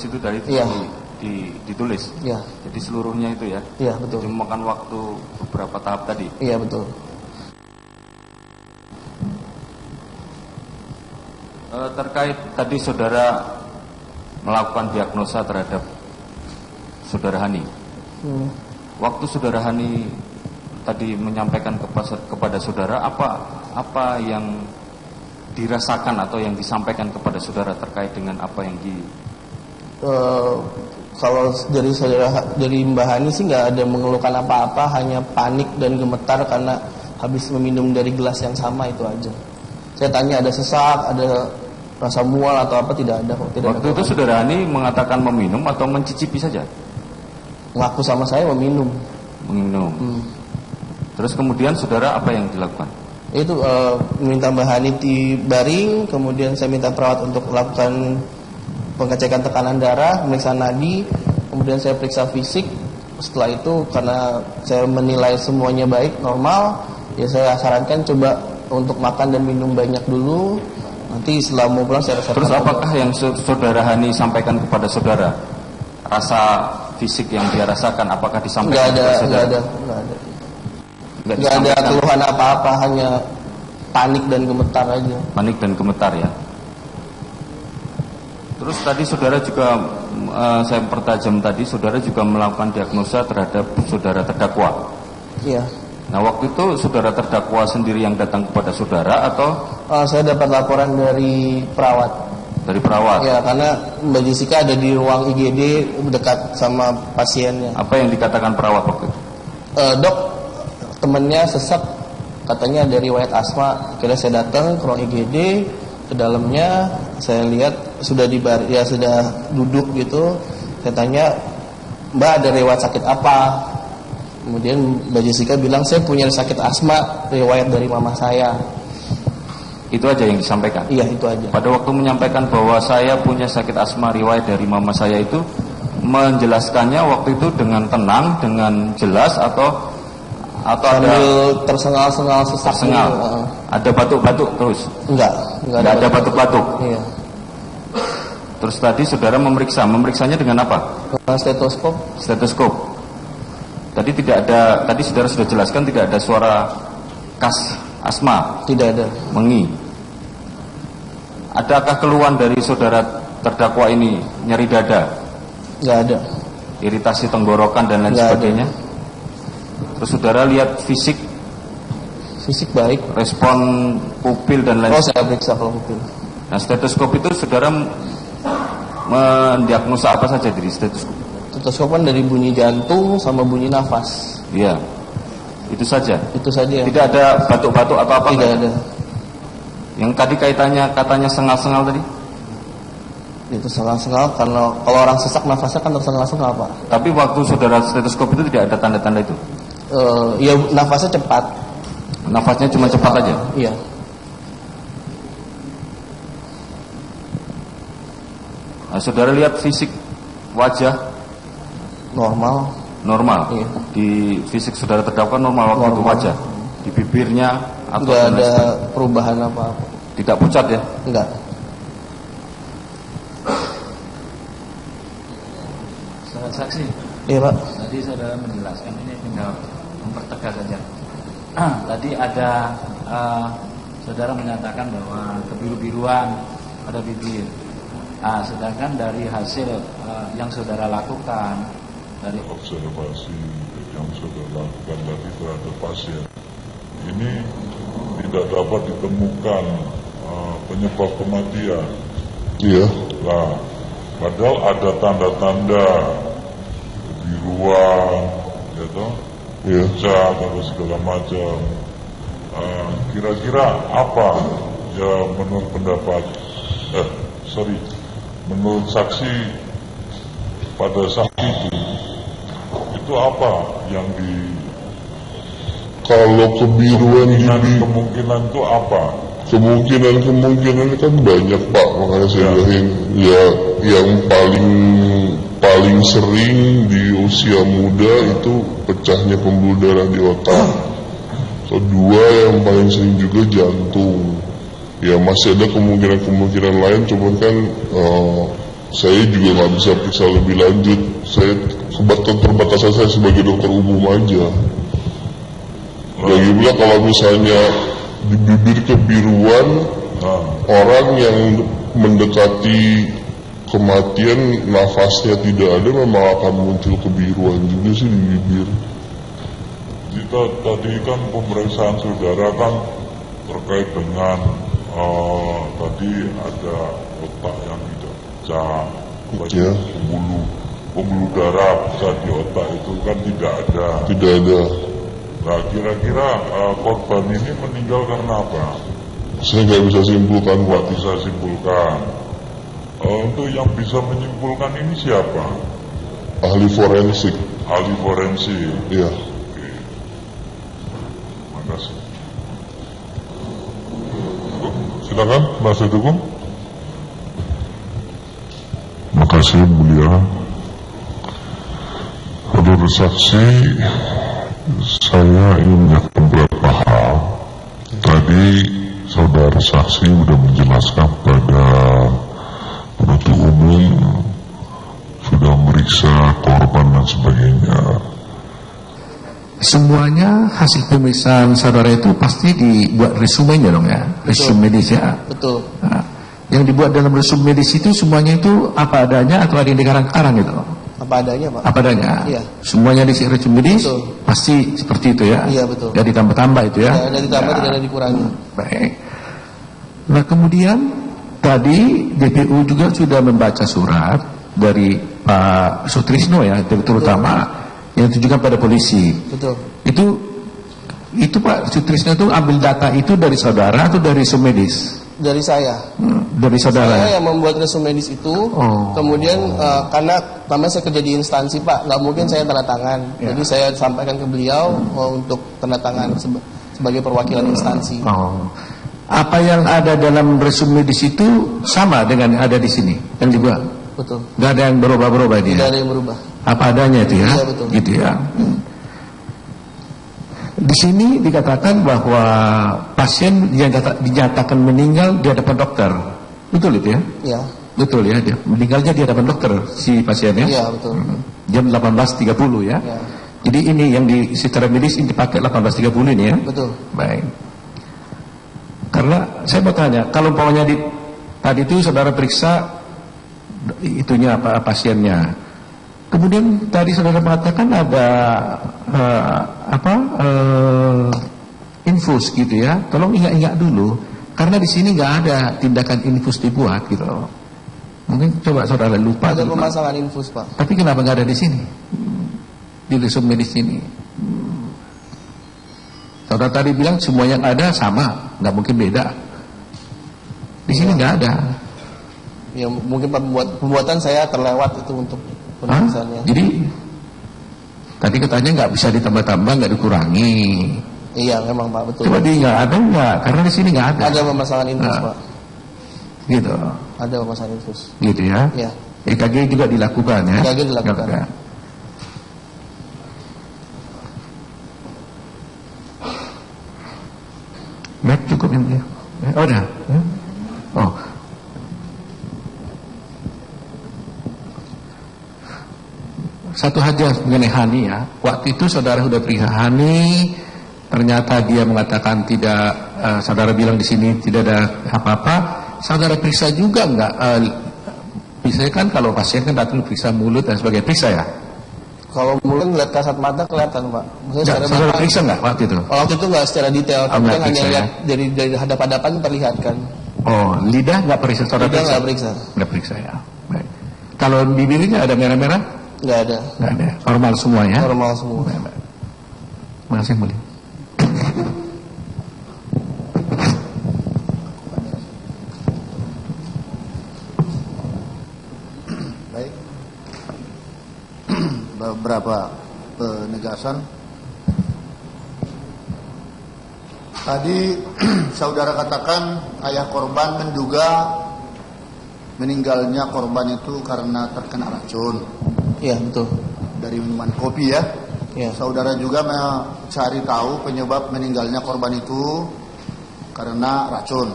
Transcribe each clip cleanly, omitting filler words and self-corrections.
Itu dari itu Iya. ditulis. Iya. Jadi seluruhnya itu ya. Iya, betul. Jadi memakan waktu beberapa tahap tadi. Iya, betul. Terkait tadi saudara melakukan diagnosa terhadap saudara Hani. Waktu saudara Hani tadi menyampaikan kepada saudara, apa yang dirasakan atau yang disampaikan kepada saudara terkait dengan apa yang kalau dari Mbak Hani sih nggak ada mengeluhkan apa-apa, hanya panik dan gemetar karena habis meminum dari gelas yang sama, itu aja. Saya tanya ada sesak, ada rasa mual atau apa, tidak ada kok. Waktu itu saudara Hani mengatakan meminum atau mencicipi saja? Ngaku sama saya meminum. Terus kemudian saudara apa yang dilakukan? Itu minta Mbak Hani dibaring, kemudian saya minta perawat untuk melakukan pengecekan tekanan darah, pemeriksaan nadi, kemudian saya periksa fisik. Setelah itu karena saya menilai semuanya baik, normal, ya saya sarankan coba untuk makan dan minum banyak dulu. Nanti setelah mau pulang saya resepkan. Terus apakah yang saudara Hani sampaikan kepada saudara? Rasa fisik yang dia rasakan apakah disampaikan kepada saudara? Nggak ada keluhan apa-apa, hanya panik dan gemetar aja. Panik dan gemetar ya. Terus tadi saudara juga saya pertajam tadi, saudara juga melakukan diagnosa terhadap saudara terdakwa. Iya. Nah waktu itu saudara terdakwa sendiri yang datang kepada saudara atau? Saya dapat laporan dari perawat. Dari perawat? Ya, karena Mbak Jessica ada di ruang IGD dekat sama pasiennya. Apa yang dikatakan perawat waktu itu? Dok, temennya sesak, katanya dari riwayat asma. Akhirnya saya datang ke ruang IGD, ke dalamnya saya lihat sudah sudah duduk gitu. Saya tanya, Mbak ada riwayat sakit apa? Kemudian Mbak Jessica bilang, saya punya sakit asma, riwayat dari mama saya. Itu aja yang disampaikan? Iya, itu aja. Pada waktu menyampaikan bahwa saya punya sakit asma, riwayat dari mama saya itu, menjelaskannya waktu itu dengan tenang, dengan jelas atau sambil tersengal-sengal sesak? Tersengal. Ada batuk-batuk terus? Enggak ada batuk-batuk? Iya. Terus tadi saudara memeriksanya dengan apa? Stetoskop. Stetoskop. Tadi saudara sudah jelaskan tidak ada suara khas asma. Tidak ada. Mengi. Adakah keluhan dari saudara terdakwa ini nyeri dada? Nggak ada. Iritasi tenggorokan dan lain sebagainya? Terus saudara lihat fisik? Fisik baik. Respon pupil dan lain sebagainya? Saya periksa kalau pupil. Nah stetoskop itu saudara mendiagnosa apa saja dari stetoskop? Stetoskop kan dari bunyi jantung sama bunyi nafas. Iya. Itu saja? Itu saja. Tidak ada batuk-batuk atau apa? Tidak ada. Yang tadi katanya sengal-sengal tadi? Itu sengal-sengal karena kalau orang sesak nafasnya kan tersengal-sengal, Pak. Tapi waktu saudara stetoskop itu tidak ada tanda-tanda itu? Ya nafasnya cepat. Nafasnya cuma cepat aja? Iya. Nah, saudara lihat fisik wajah? Normal. Iya. Di fisik saudara terdakwa normal waktu itu wajah? Di bibirnya? Atau nggak ada perubahan apa-apa. Tidak pucat ya? Enggak. Saudara saksi. Iya, Pak. Tadi saudara menjelaskan, ini tinggal mempertegas saja. Tadi ada saudara menyatakan bahwa kebiru-biruan pada bibir. Sedangkan dari hasil yang saudara lakukan dari observasi yang saudara lakukan tadi terhadap pasien ini tidak dapat ditemukan penyebab kematian. Iya. Nah, padahal ada tanda-tanda kebiruan, gitu, pucat atau segala macam. Kira-kira apa ya menurut pendapat, menurut saksi pada saat itu apa yang kalau kebiruan ini kemungkinan itu apa? Kemungkinan kan banyak, Pak, makanya saya bilang ya yang paling sering di usia muda itu pecahnya pembuluh darah di otak. Kedua yang paling sering juga jantung. Ya masih ada kemungkinan lain, cuman kan saya juga nggak bisa periksa lebih lanjut. Saya keterbatasan saya sebagai dokter umum aja. Lagi pula kalau misalnya di bibir kebiruan, orang yang mendekati kematian nafasnya tidak ada memang akan muncul kebiruan juga sih di bibir. Kita tadi kan pemeriksaan saudara kan terkait dengan tadi ada otak yang tidak pecah, Ya. pembuluh darah pecah di otak itu kan tidak ada. Tidak ada. Nah, kira-kira korban ini meninggal karena apa? Saya nggak bisa simpulkan, Pak. Nggak bisa simpulkan. Untuk yang bisa menyimpulkan ini siapa? Ahli forensik. Ahli forensik. Ya. Oke. Makasih. Silakan, Mas Hukum. Makasih mulia. Saudara saksi, saya ingin menyampaikan beberapa hal. Tadi saudara saksi sudah menjelaskan pada penuntut umum, sudah memeriksa korban dan sebagainya. Semuanya hasil pemeriksaan saudara itu pasti dibuat resumenya dong ya, resume medis ya. Betul. Nah, yang dibuat dalam resume medis itu semuanya itu apa adanya atau ada yang dikarang-karang gitu? Apa adanya, Pak? Apa adanya? Iya. Semuanya di resume medis Betul. pasti seperti itu ya. Iya, betul. Tidak ditambah-tambah itu ya. Tidak ada ditambah, tidak ada dikurangi. Baik. Nah kemudian tadi DPU juga sudah membaca surat dari Pak Sutrisno ya, terutama yang ditujukan pada polisi. Betul. Itu Pak Sutrisno itu ambil data itu dari saudara atau dari resume medis? Dari saya. Dari saudara. Saya yang membuat resume medis itu. Oh. Kemudian karena namanya saya kerja di instansi, Pak, nggak mungkin saya tanda tangan. Ya. Jadi saya sampaikan ke beliau untuk tanda tangan sebagai perwakilan instansi. Oh. Apa yang ada dalam resume medis itu sama dengan yang ada di sini yang dibuat? Betul. Nggak ada yang berubah-berubah dia. Tidak ada yang berubah. Apa adanya itu ya? Iya, betul. Gitu ya. Di sini dikatakan bahwa pasien yang dinyatakan meninggal di hadapan dokter. Betul itu ya? Ya. Betul ya, dia meninggalnya di hadapan dokter si pasiennya. Iya, betul. Jam 18.30 ya. Ya. Jadi ini yang secara medis ini dipakai 18.30 ini ya. Betul. Baik. Karena saya mau tanya, kalau umpamanya tadi itu saudara periksa itunya apa pasiennya. Kemudian tadi saudara mengatakan ada infus gitu ya. Tolong ingat-ingat dulu, karena di sini nggak ada tindakan infus dibuat gitu. Mungkin coba saudara lupa. Ada dulu, pemasangan infus, Pak. tapi kenapa nggak ada di sini? Di resume medis ini. Saudara tadi bilang semua yang ada sama, nggak mungkin beda. Di sini nggak ada. Ya mungkin pembuatan saya terlewat itu untuk penulisannya. Jadi tadi katanya nggak bisa ditambah-tambah, nggak dikurangi. Iya, memang, Pak, betul. Coba di nggak ada nggak? Karena di sini nggak ada. Ada pemasangan infus, Nah. Pak. Gitu, Ada pemasangan infus. gitu ya. Ya. EKG juga dilakukan ya. EKG dilakukan. Baik, cukup ini. Oh, udah. Ya. Oh. Satu aja mengenai Hani ya. Waktu itu saudara sudah periksa Hani, ternyata dia mengatakan tidak. Saudara bilang di sini tidak ada apa-apa. Saudara periksa juga enggak? Biasanya kan kalau pasien kan datang periksa mulut dan sebagainya, periksa ya. Kalau mulut ngeliat kasat mata kelihatan, Pak. Maksudnya Enggak, secara saudara mata- periksa enggak waktu itu? Waktu itu nggak secara detail, tapi nggak kan hanya periksa, lihat dari hadap-hadapan terlihatkan. Oh, lidah nggak periksa, saudara Lidah nggak periksa. Nggak periksa ya. Baik. Kalau bibirnya ada merah-merah? Nggak ada. Nggak ada. Normal semua ya. Normal semua. Baik, baik. Terima kasih mulia. Baik. Beberapa penegasan. Tadi saudara katakan ayah korban menduga meninggalnya korban itu karena terkena racun Iya, betul. dari minuman kopi ya. Iya. Saudara juga mencari tahu penyebab meninggalnya korban itu karena racun.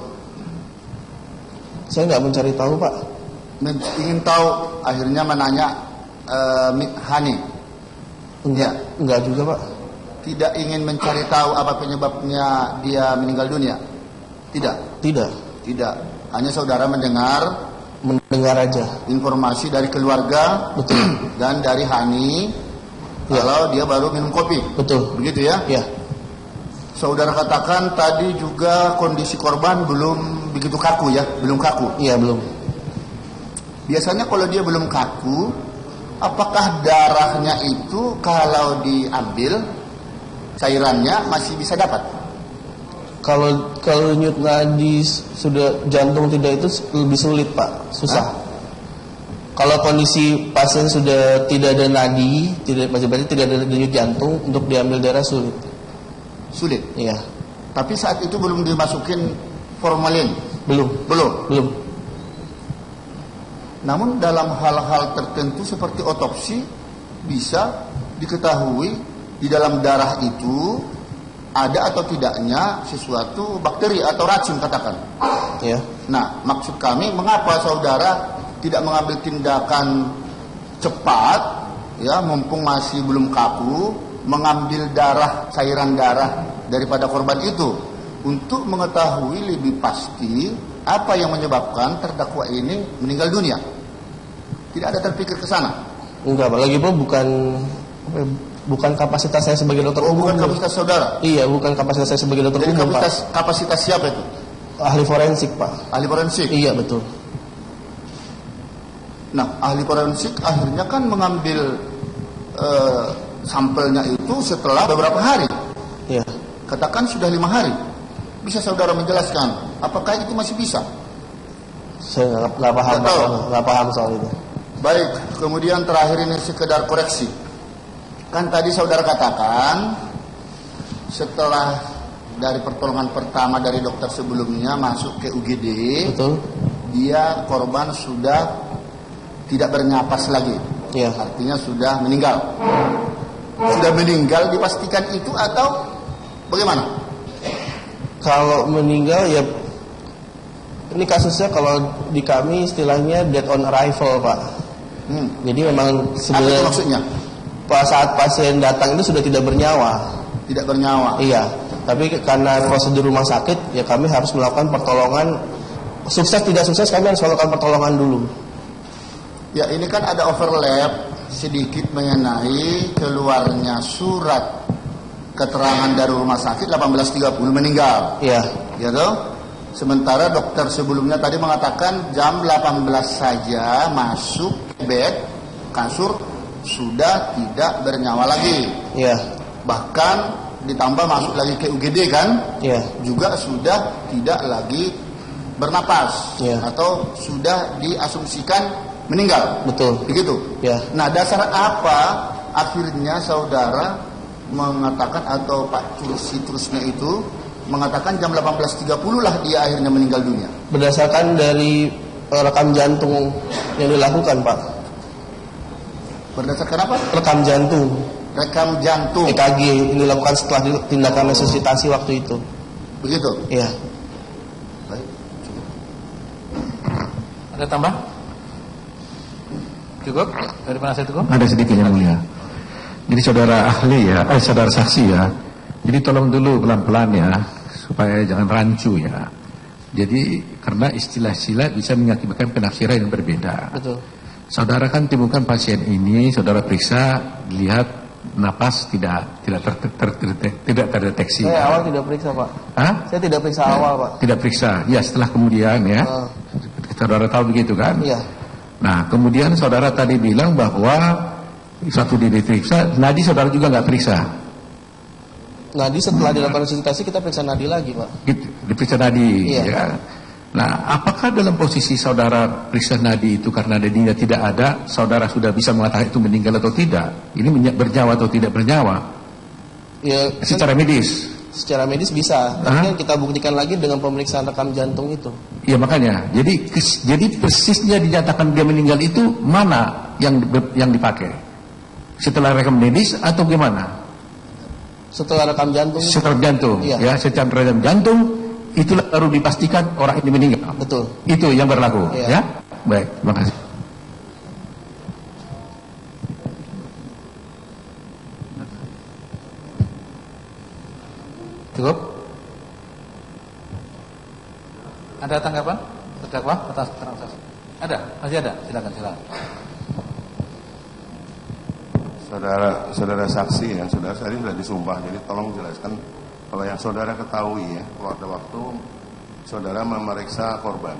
Saya nggak mencari tahu, Pak. ingin tahu, akhirnya menanya Hani. Enggak juga, Pak. Tidak ingin mencari tahu apa penyebabnya dia meninggal dunia? Tidak. Hanya saudara mendengar aja informasi dari keluarga, betul, dan dari Hani kalau dia baru minum kopi. Betul. Begitu ya? Ya. Saudara katakan tadi juga kondisi korban belum begitu kaku ya? Belum kaku? Iya, belum. Biasanya kalau dia belum kaku, apakah darahnya itu kalau diambil cairannya masih bisa dapat? Kalau nyut nadi sudah jantung tidak, itu lebih sulit, Pak. Susah. Kalau kondisi pasien sudah tidak ada nadi, berarti tidak ada denyut jantung, untuk diambil darah sulit. Sulit? Iya. Tapi saat itu belum dimasukin formalin? Belum. Namun dalam hal-hal tertentu seperti otopsi bisa diketahui di dalam darah itu ada atau tidaknya sesuatu bakteri atau racun, katakan. Ya. Nah, maksud kami mengapa saudara tidak mengambil tindakan cepat, ya, mumpung masih belum kaku, mengambil darah, cairan darah daripada korban itu untuk mengetahui lebih pasti apa yang menyebabkan terdakwa ini meninggal dunia. Tidak ada terpikir ke sana? Enggak, Pak. Lagi bukan kapasitas saya sebagai dokter umum. Bukan kapasitas saudara? Iya, bukan kapasitas saya sebagai dokter umum, Pak. Kapasitas siapa itu? Ahli forensik, Pak. Ahli forensik? Iya, betul. Nah, ahli forensik akhirnya kan mengambil sampelnya itu setelah beberapa hari. Iya. Katakan sudah 5 hari. Bisa saudara menjelaskan apakah itu masih bisa? Saya nggak paham soal itu. Baik, kemudian terakhir ini sekedar koreksi. Kan tadi saudara katakan setelah dari pertolongan pertama dari dokter sebelumnya masuk ke UGD, betul, dia korban sudah tidak bernapas lagi. Ya. Artinya sudah meninggal. Sudah meninggal dipastikan itu atau bagaimana? Kalau meninggal ya, ini kasusnya kalau di kami istilahnya dead on arrival, Pak. Jadi memang sebenarnya maksudnya saat pasien datang itu sudah tidak bernyawa. Tidak bernyawa. Iya. Tapi karena prosedur rumah sakit, ya kami harus melakukan pertolongan. Sukses tidak sukses, kami harus melakukan pertolongan dulu. Ya, ini kan ada overlap sedikit mengenai keluarnya surat keterangan dari rumah sakit 18.30 meninggal. Iya. Ya toh? Sementara dokter sebelumnya tadi mengatakan jam 18 saja masuk bed, kasur, sudah tidak bernyawa lagi. Iya. Bahkan ditambah masuk lagi ke UGD kan? Iya. Juga sudah tidak lagi bernapas. Iya. Atau sudah diasumsikan meninggal. Betul. Begitu? Ya. Nah, dasar apa akhirnya saudara mengatakan atau Pak terusnya itu mengatakan jam 18.30 lah dia akhirnya meninggal dunia? Berdasarkan dari rekam jantung yang dilakukan, Pak. Berdasarkan apa? Rekam jantung. Rekam jantung. EKG yang dilakukan setelah tindakan resusitasi waktu itu. Begitu? Iya. Baik. Ada tambah? Cukup? Dari penasihat hukum? Ada sedikit yang mulia. Jadi saudara ahli ya, saudara saksi ya. Jadi tolong dulu pelan-pelan ya, supaya jangan rancu ya. Jadi karena istilah-istilah bisa mengakibatkan penafsiran yang berbeda. Betul. Saudara kan temukan pasien ini, saudara periksa, lihat napas tidak terdeteksi. Saya awal tidak periksa, Pak. Hah? Saya tidak periksa awal, Pak. Tidak periksa. Ya, setelah kemudian ya. Saudara tahu begitu kan? Iya. Nah, kemudian saudara tadi bilang bahwa satu diperiksa, nadi saudara juga nggak periksa. Nadi setelah dilakukan resusitasi kita periksa nadi lagi, Pak. Gitu, diperiksa nadi. Iya. Ya. Nah, apakah dalam posisi saudara periksa nadi itu karena nadinya tidak ada, saudara sudah bisa mengatakan itu meninggal atau tidak? Ini bernyawa atau tidak bernyawa? Ya, secara medis. Secara medis bisa. Tapi kan kita buktikan lagi dengan pemeriksaan rekam jantung itu. Iya, makanya. Jadi persisnya dinyatakan dia meninggal itu mana yang dipakai? Setelah rekam medis atau gimana? Setelah rekam jantung. Setelah jantung. Iya. Ya, setelah rekam jantung itulah baru dipastikan orang ini meninggal. Betul. Itu yang berlaku, Iya. ya. Baik, terima kasih. Cukup? Ada tanggapan terdakwa atas transaksi? Ada, masih ada. Silakan. Saudara saksi ya, saudara tadi sudah disumpah, jadi tolong jelaskan kalau yang saudara ketahui ya, pada waktu saudara memeriksa korban.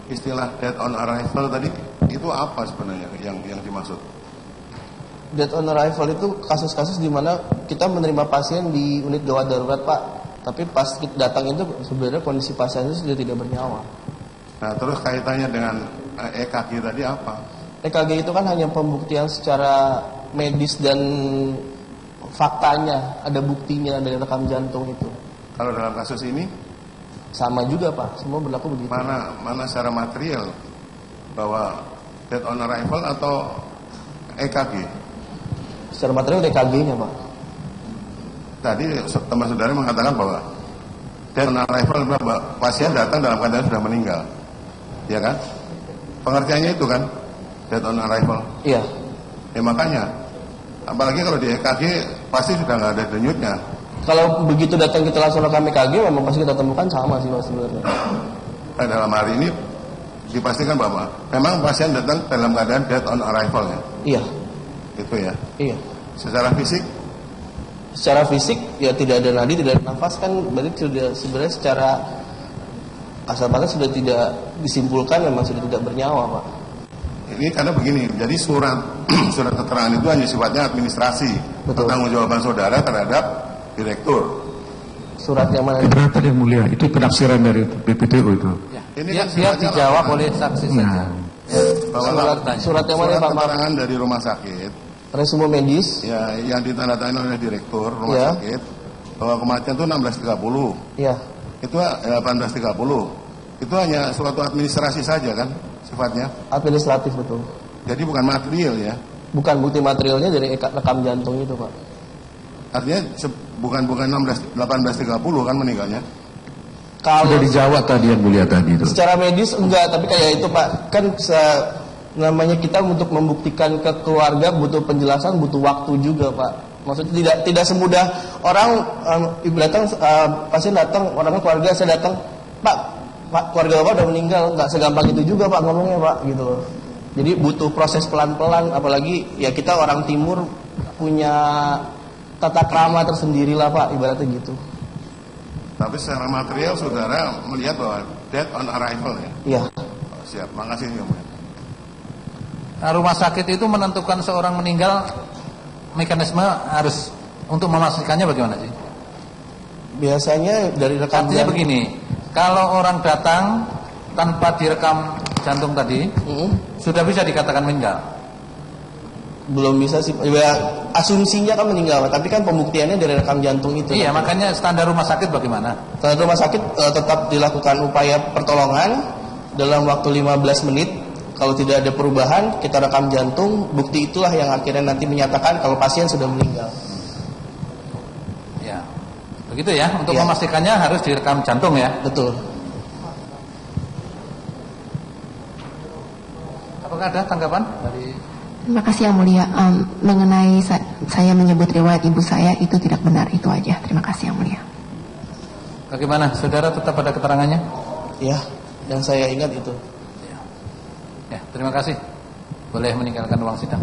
Istilah dead on arrival tadi itu apa sebenarnya yang dimaksud? Dead on arrival itu kasus-kasus di mana kita menerima pasien di unit gawat darurat, Pak. Tapi pas kita datang itu sebenarnya kondisi pasien itu sudah tidak bernyawa. Nah, terus kaitannya dengan EKG tadi apa? EKG itu kan hanya pembuktian secara medis dan faktanya, ada buktinya dari rekam jantung itu. Kalau dalam kasus ini sama juga, Pak. Semua berlaku begitu. Mana secara material bahwa dead on arrival atau EKG? Secara material EKG-nya, Pak. Tadi teman saudara mengatakan bahwa dead on arrival bahwa pasien datang dalam keadaan sudah meninggal, ya kan? Pengertiannya itu kan dead on arrival. Iya. Ya makanya, apalagi kalau di EKG pasti sudah nggak ada denyutnya. Kalau begitu datang kita langsung rekam EKG, memang pasti kita temukan sama sih, Mas, sebenarnya. Nah, dalam hari ini dipastikan bahwa memang pasien datang dalam keadaan dead on arrival ya. Iya. Itu ya. Iya. Secara fisik? Secara fisik ya tidak ada nadi, tidak ada nafas, kan berarti sudah sebenarnya secara kasar banget sudah tidak disimpulkan memang sudah tidak bernyawa, Pak. Ini karena begini, jadi surat keterangan itu hanya sifatnya administrasi. Betul. Pertanggungjawaban saudara terhadap direktur. Surat yang mana? Keberatan yang mulia, itu penafsiran dari BPTU itu. Ya. Ini Biar, kan biar sifatnya dijawab laporan. oleh saksi Nah. saja. Ya. Surat yang mana, Pak? keterangan dari rumah sakit Resume medis. ya yang ditandatangani oleh direktur rumah Ya. sakit bahwa kematian itu 16.30. Iya. Itu 18.30. Itu hanya suatu administrasi saja kan sifatnya. Administratif, betul. Jadi bukan material ya. Bukan bukti materialnya dari rekam jantung itu, Pak. Artinya bukan 18.30 kan meninggalnya. Kalau Sudah dijawab tadi yang mulia tadi itu. secara medis enggak, tapi kayak itu, Pak. Kan namanya kita untuk membuktikan ke keluarga butuh penjelasan, butuh waktu juga, Pak. Maksudnya tidak semudah orang ibu datang, pasien datang, orang keluarga saya datang, Pak, keluarga Bapak udah meninggal, nggak segampang itu juga, Pak, ngomongnya, Pak, gitu loh. Jadi butuh proses pelan-pelan, apalagi ya kita orang timur punya tata krama tersendiri lah, Pak, ibaratnya gitu. Tapi secara material saudara melihat bahwa dead on arrival ya. Iya. Oh, siap, makasih ya. Nah, rumah sakit itu menentukan seorang meninggal, mekanisme harus untuk memastikannya bagaimana sih? Biasanya dari rekam Artinya begini, kalau orang datang tanpa direkam jantung tadi, sudah bisa dikatakan meninggal. Belum bisa sih, ya, asumsinya kan meninggal, tapi kan pembuktiannya dari rekam jantung itu. Iya, makanya standar rumah sakit bagaimana? Standar rumah sakit tetap dilakukan upaya pertolongan dalam waktu 15 menit. Kalau tidak ada perubahan, kita rekam jantung, bukti itulah yang akhirnya nanti menyatakan kalau pasien sudah meninggal. Ya, begitu ya. Untuk Ya. memastikannya harus direkam jantung ya. Betul. Apakah ada tanggapan dari? Terima kasih yang mulia. Mengenai saya menyebut riwayat ibu saya itu tidak benar, itu aja. Terima kasih yang mulia. Bagaimana? Saudara tetap ada keterangannya? Ya, yang saya ingat itu. Ya, terima kasih. Boleh meninggalkan ruang sidang.